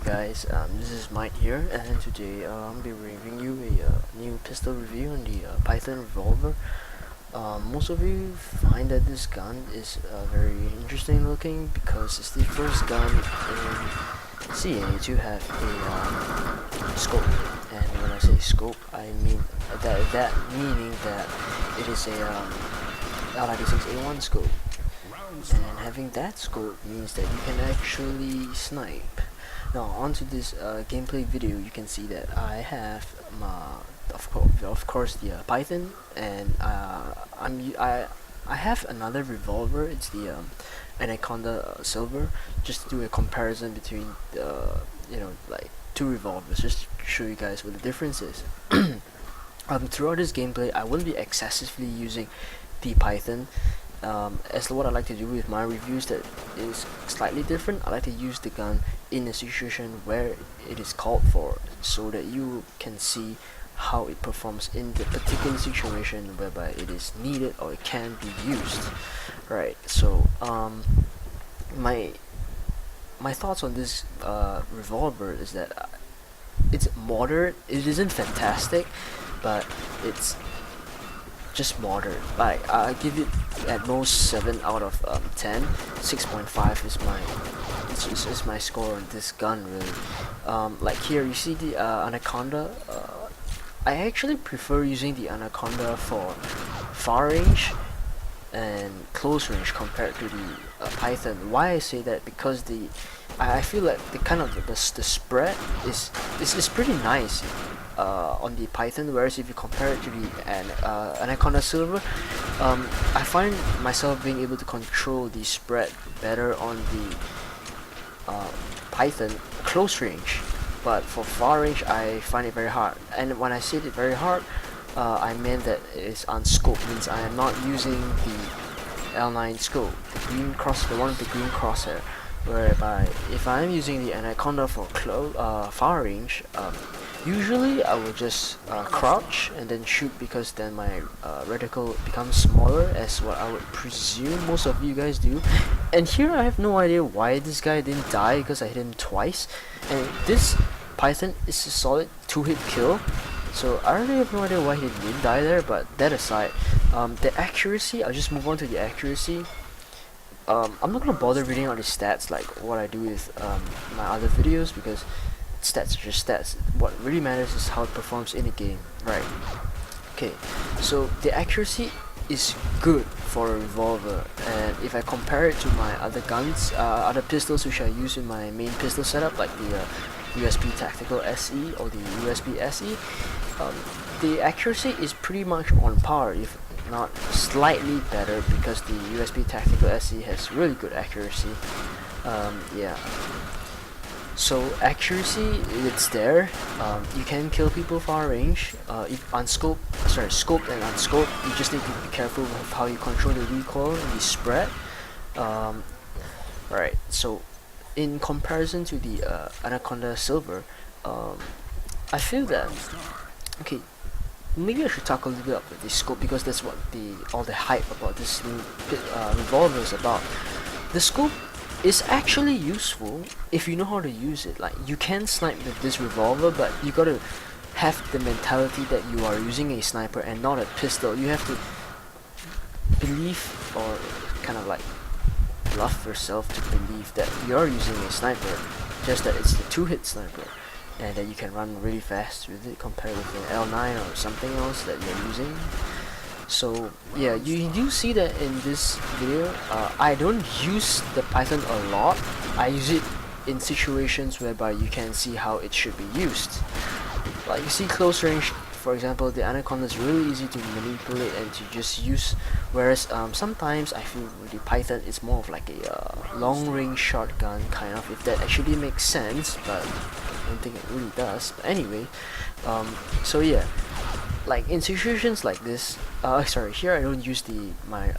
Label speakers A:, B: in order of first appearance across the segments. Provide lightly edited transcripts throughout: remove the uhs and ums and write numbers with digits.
A: guys, this is Might here, and today I'll be reviewing you a new pistol review on the Python revolver. Most of you find that this gun is very interesting looking because it's the first gun in CA to have a scope. And when I say scope, I mean that meaning that it is a L96A1 scope. And having that scope means that you can actually snipe. Now onto this gameplay video, you can see that I have of course the Python, and I have another revolver. It's the Anaconda Silver, just to do a comparison between the like two revolvers, just to show you guys what the difference is. Throughout this gameplay, I will be excessively using the Python. As what I like to do with my reviews that is slightly different, I like to use the gun in a situation where it is called for, so that you can see how it performs in the particular situation whereby it is needed or it can be used. Right, so my thoughts on this revolver is that it's moderate. It isn't fantastic, but it's just moderate. Like I give it at most 7 out of 10. 6.5 is my score on this gun, really. Like here you see the Anaconda. I actually prefer using the Anaconda for far range and close range compared to the Python. Why I say that? Because I feel like the spread is pretty nice on the Python, whereas if you compare it to the Anaconda Silver, I find myself being able to control the spread better on the Python close range, but for far range I find it very hard. And when I say it very hard, I meant that it is unscoped, means I am not using the L9 scope, the one with the green crosshair, whereby if I am using the Anaconda for far range, usually I will just crouch and then shoot, because then my reticle becomes smaller, as what I would presume most of you guys do. And here I have no idea why this guy didn't die, because I hit him twice, and this Python is a solid 2-hit kill. So I really have no idea why he didn't die there. But that aside, the accuracy, I'll just move on to the accuracy. I'm not gonna bother reading out the stats like what I do with my other videos, because stats are just stats. What really matters is how it performs in a game, right? Okay, so the accuracy is good for a revolver, and if I compare it to my other guns, other pistols which I use in my main pistol setup, like the USB Tactical SE or the USB SE, the accuracy is pretty much on par, if not slightly better, because the USB Tactical SE has really good accuracy. Yeah. So accuracy, it's there. You can kill people far range. If scoped and unscoped, you just need to be careful with how you control the recoil and the spread. Right. So in comparison to the Anaconda Silver, I feel that okay. Maybe I should talk a little bit about the scope, because that's what all the hype about this new revolver is about. The scope is actually useful if you know how to use it. Like, you can snipe with this revolver, but you gotta have the mentality that you are using a sniper and not a pistol. You have to believe, or kind of like bluff yourself to believe that you're using a sniper, just that it's the 2-hit sniper, and that you can run really fast with it compared with an L9 or something else that you're using. So yeah, you do see that in this video. I don't use the Python a lot. I use it in situations whereby you can see how it should be used. Like you see close range, for example, the Anaconda is really easy to manipulate and to just use, whereas sometimes I feel with the Python it's more of like a long range shotgun kind of, if that actually makes sense, but I don't think it really does. But anyway, so yeah, like in situations like this, here I don't use my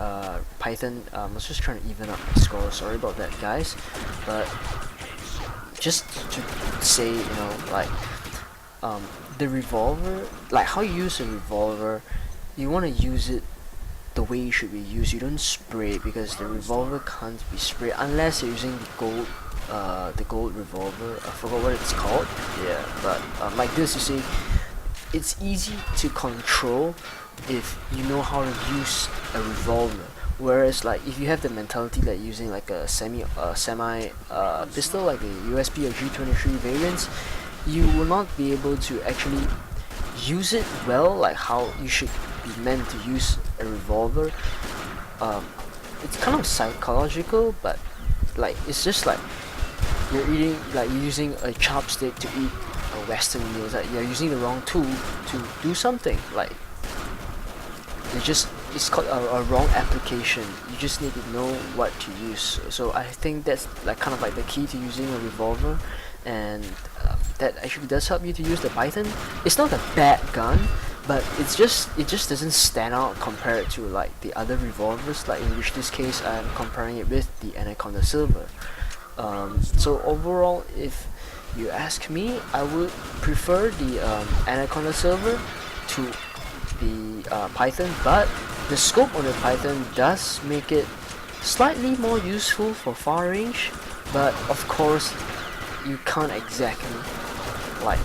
A: Python. I was just trying to even up my score, sorry about that guys, but just to say, like the revolver, like how you use a revolver, you want to use it the way it should be used. You don't spray it, because the revolver can't be sprayed unless you're using the gold the gold revolver. I forgot what it's called. Yeah, but like this, you see, it's easy to control if you know how to use a revolver. Whereas like if you have the mentality like using like a semi pistol like the USP or G23 variants, you will not be able to actually use it well, like how you should be meant to use a revolver. um, it's kind of psychological, but like it's just like you're using a chopstick to eat a Western meal. It's like you're using the wrong tool to do something. Like it's called a wrong application. You just need to know what to use. So I think that's like kind of like the key to using a revolver, and that actually does help you to use the Python. It's not a bad gun, but it just doesn't stand out compared to like the other revolvers. Like in which this case I'm comparing it with the Anaconda Silver. So overall, if you ask me, I would prefer the Anaconda Silver to the Python, but the scope on the Python does make it slightly more useful for far range. But of course, you can't exactly like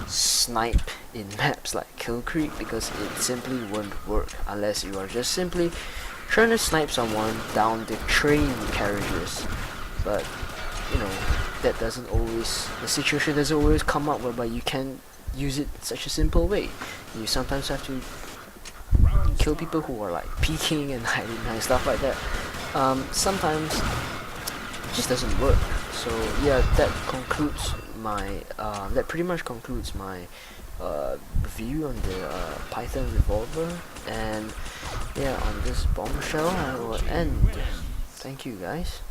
A: snipe in maps like Kill Creek, because it simply won't work unless you are just simply trying to snipe someone down the train carriages. But you know, that doesn't always, the situation doesn't always come up whereby you can use it such a simple way. You sometimes have to kill people who are like peeking and hiding and stuff like that. Sometimes it just doesn't work. So yeah, that concludes my that pretty much concludes my review on the Python revolver. And yeah, on this bombshell I will end. Thank you guys.